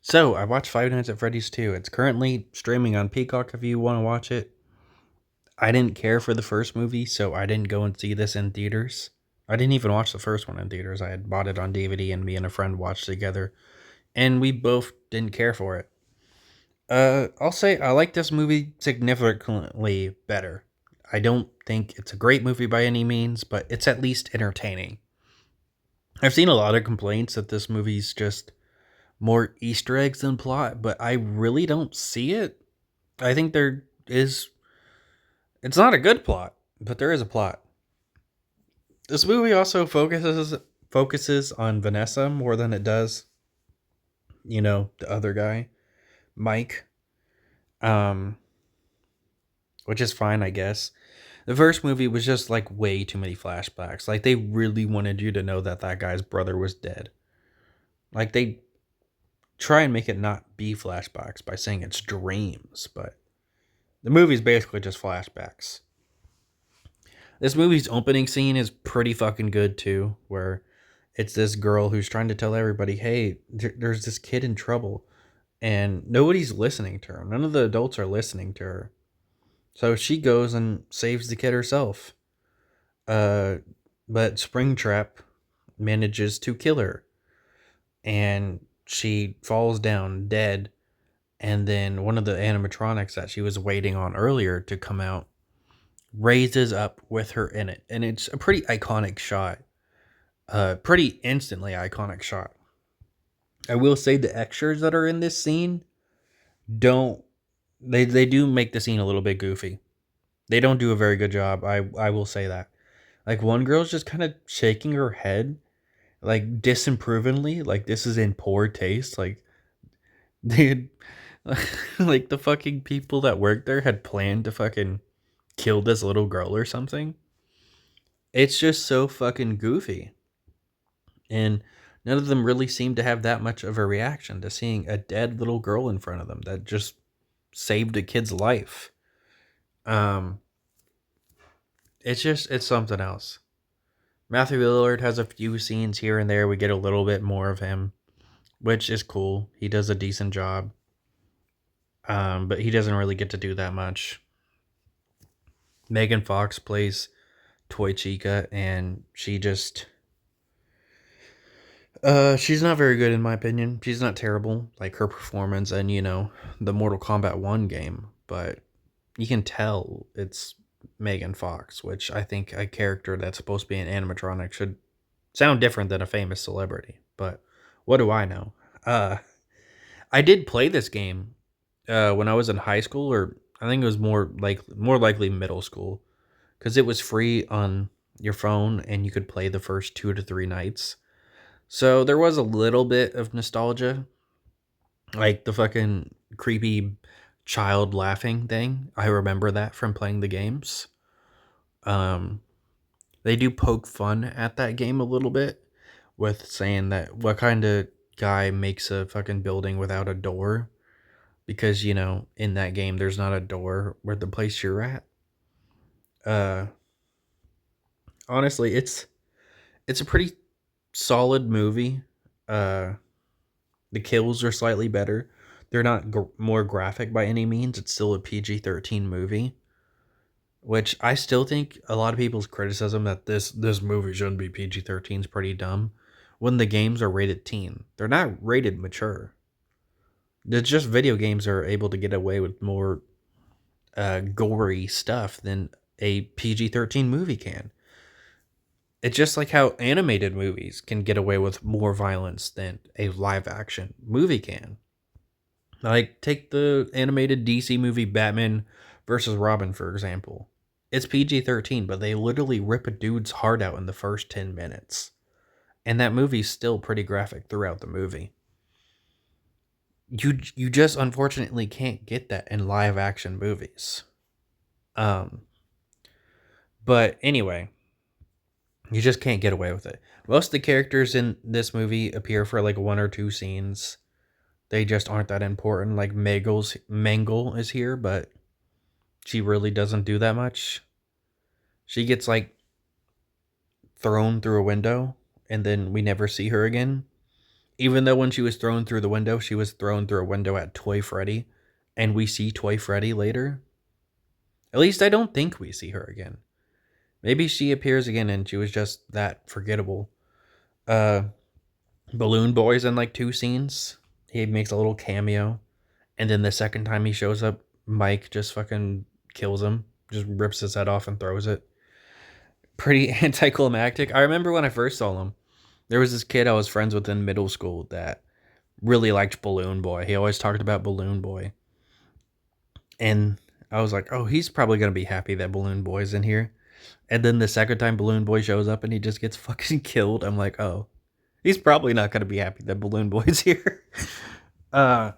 So, I watched Five Nights at Freddy's 2. It's currently streaming on Peacock if you want to watch it. I didn't care for the first movie, so I didn't go and see this in theaters. I didn't even watch the first one in theaters. I had bought it on DVD and me and a friend watched together, and we both didn't care for it. I'll say I like this movie significantly better. I don't think it's a great movie by any means, but it's at least entertaining. I've seen a lot of complaints that this movie's just more Easter eggs than plot, but I really don't see it. I think there is. It's not a good plot, but there is a plot. This movie also focuses on Vanessa more than it does, the other guy, Mike. Um, which is fine, I guess. The first movie was just like way too many flashbacks. Like they really wanted you to know that that guy's brother was dead. Like they try and make it not be flashbacks by saying it's dreams, but the movie's basically just flashbacks. This movie's opening scene is pretty fucking good too, where it's this girl who's trying to tell everybody, "Hey, there's this kid in trouble," and nobody's listening to her. None of the adults are listening to her. So she goes and saves the kid herself. Uh, but Springtrap manages to kill her, and she falls down dead. And then one of the animatronics that she was waiting on earlier to come out raises up with her in it, and it's a pretty iconic shot. Pretty instantly iconic shot. I will say the extras that are in this scene don't they do make the scene a little bit goofy. They don't do a very good job. I will say that. Like one girl's just kind of shaking her head like disapprovingly, like this is in poor taste. Like they had, like the fucking people that worked there had planned to fucking kill this little girl or something. It's just so fucking goofy. And none of them really seem to have that much of a reaction to seeing a dead little girl in front of them that just saved a kid's life. Um, it's something else. Matthew Lillard has a few scenes here and there. We get a little bit more of him, which is cool. He does a decent job. But he doesn't really get to do that much. Megan Fox plays Toy Chica, and she's not very good in my opinion. She's not terrible, like her performance and the Mortal Kombat 1 game, but you can tell it's Megan Fox, which I think a character that's supposed to be an animatronic should sound different than a famous celebrity. But what do I know? Uh I did play this game when I was in high school, or I think it was more likely middle school, because it was free on your phone and you could play the first 2 to 3 nights. So there was a little bit of nostalgia, like the fucking creepy child laughing thing. I remember that from playing the games. Um, they do poke fun at that game a little bit with saying that what kind of guy makes a fucking building without a door, because in that game there's not a door where the place you're at. Uh, honestly, it's a pretty solid movie. Uh, the kills are slightly better. They're not more graphic by any means. It's still a PG-13 movie, which I still think a lot of people's criticism that this movie shouldn't be PG-13 is pretty dumb. When the games are rated teen, they're not rated mature. It's just video games are able to get away with more gory stuff than a PG-13 movie can. It's just like how animated movies can get away with more violence than a live action movie can. Like, take the animated DC movie Batman versus Robin, for example. It's PG-13, but they literally rip a dude's heart out in the first 10 minutes. And that movie's still pretty graphic throughout the movie. You just unfortunately can't get that in live action movies. Um, but anyway, you just can't get away with it. Most of the characters in this movie appear for like one or two scenes. They just aren't that important. Like Mangle is here, but she really doesn't do that much. She gets like thrown through a window and then we never see her again. Even though when she was thrown through the window, she was thrown through a window at Toy Freddy, and we see Toy Freddy later. At least I don't think we see her again. Maybe she appears again and she was just that forgettable. Uh, Balloon Boy's in like 2 scenes. He makes a little cameo. And then the second time he shows up, Mike just fucking kills him. Just rips his head off and throws it. Pretty anticlimactic. I remember when I first saw him, there was this kid I was friends with in middle school that really liked Balloon Boy. He always talked about Balloon Boy. And I was like, oh, he's probably going to be happy that Balloon Boy's in here. And then the second time Balloon Boy shows up and he just gets fucking killed, I'm like, oh, he's probably not going to be happy that Balloon Boy's here. uh,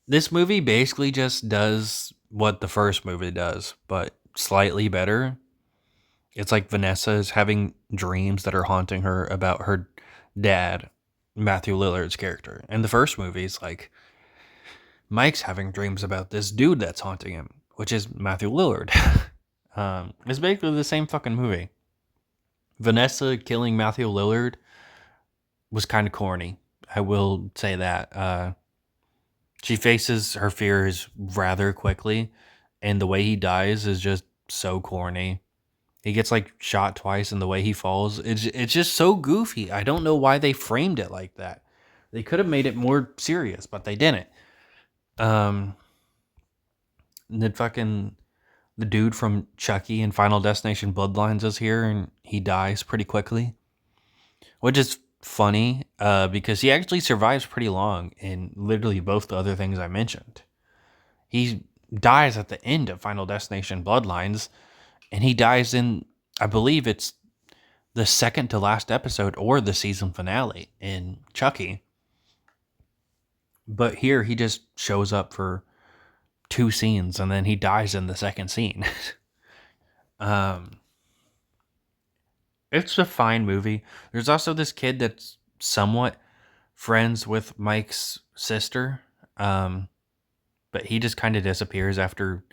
this movie basically just does what the first movie does, but slightly better. It's like Vanessa is having dreams that are haunting her about her dad, Matthew Lillard's character. And the first movie is like Mike's having dreams about this dude that's haunting him, which is Matthew Lillard. It's basically the same fucking movie. Vanessa killing Matthew Lillard was kind of corny. I will say that. She faces her fears rather quickly, and the way he dies is just so corny. He gets like shot twice, and the way he falls, it's just so goofy. I don't know why they framed it like that. They could have made it more serious, but they didn't. The dude from Chucky and Final Destination Bloodlines is here, and he dies pretty quickly, which is funny because he actually survives pretty long in literally both the other things I mentioned. He dies at the end of Final Destination Bloodlines, and he dies in, I believe it's the second to last episode or the season finale in Chucky. But here he just shows up for 2 scenes and then he dies in the second scene. It's a fine movie. There's also this kid that's somewhat friends with Mike's sister. But he just kind of disappears after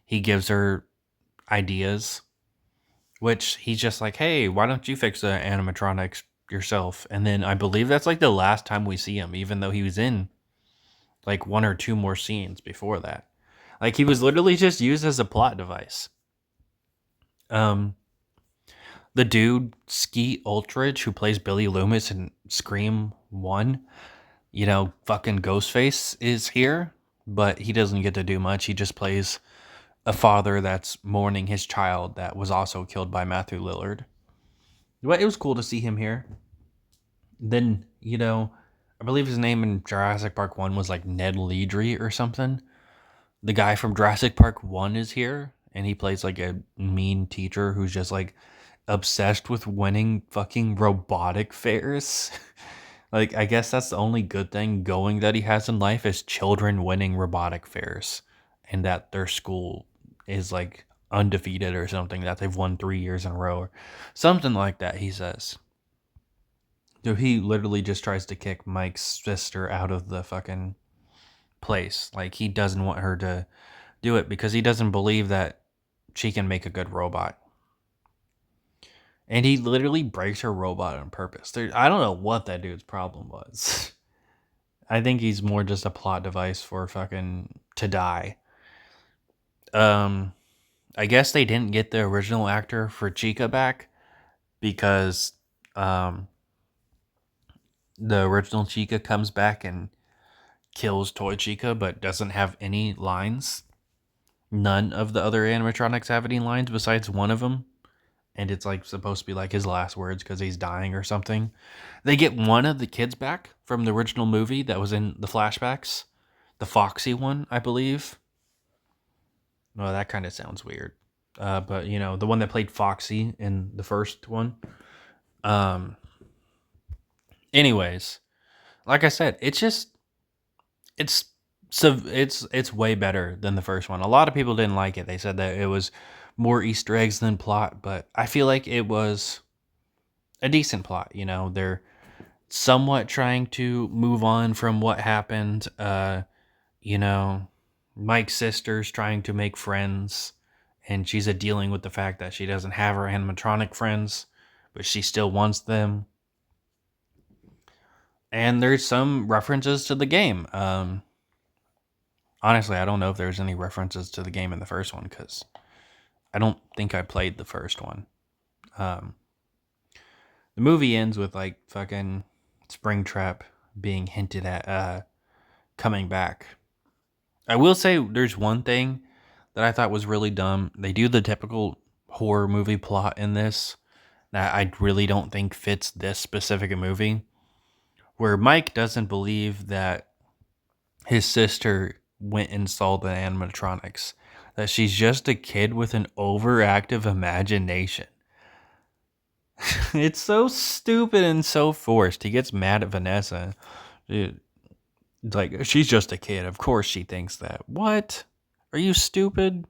he gives her ideas, which he's just like, hey, why don't you fix the animatronics yourself? And then I believe that's like the last time we see him, even though he was in like 1 or 2 more scenes before that. Like he was literally just used as a plot device. The dude Skeet Ultridge, who plays Billy Loomis in Scream 1, fucking Ghostface is here, but he doesn't get to do much. He just plays a father that's mourning his child that was also killed by Matthew Lillard. But it was cool to see him here. Then, I believe his name in Jurassic Park 1 was like Ned Leadry or something. The guy from Jurassic Park 1 is here, and he plays like a mean teacher who's just like obsessed with winning fucking robotic fairs. Like, I guess that's the only good thing going that he has in life is children winning robotic fairs, and that their school is like undefeated or something, that they've won 3 years in a row or something like that, he says. So he literally just tries to kick Mike's sister out of the fucking place. Like, he doesn't want her to do it because he doesn't believe that she can make a good robot. And he literally breaks her robot on purpose. I don't know what that dude's problem was. I think he's more just a plot device for fucking to die. I guess they didn't get the original actor for Chica back because the original Chica comes back and kills Toy Chica but doesn't have any lines. None of the other animatronics have any lines besides one of them. And it's like supposed to be like his last words because he's dying or something. They get one of the kids back from the original movie that was in the flashbacks. The Foxy one, I believe. Well, that kind of sounds weird. But, the one that played Foxy in the first one. Anyways, like I said, it's way better than the first one. A lot of people didn't like it. They said that it was more Easter eggs than plot, but I feel like it was a decent plot. They're somewhat trying to move on from what happened. Mike's sister's trying to make friends, and she's dealing with the fact that she doesn't have her animatronic friends, but she still wants them. And there's some references to the game. Honestly, I don't know if there's any references to the game in the first one because I don't think I played the first one. Um, the movie ends with like fucking Springtrap being hinted at coming back. I will say there's one thing that I thought was really dumb. They do the typical horror movie plot in this that I really don't think fits this specific movie, where Mike doesn't believe that his sister went and saw the animatronics, that she's just a kid with an overactive imagination. It's so stupid and so forced. He gets mad at Vanessa. Dude, like, she's just a kid. Of course she thinks that. What? Are you stupid?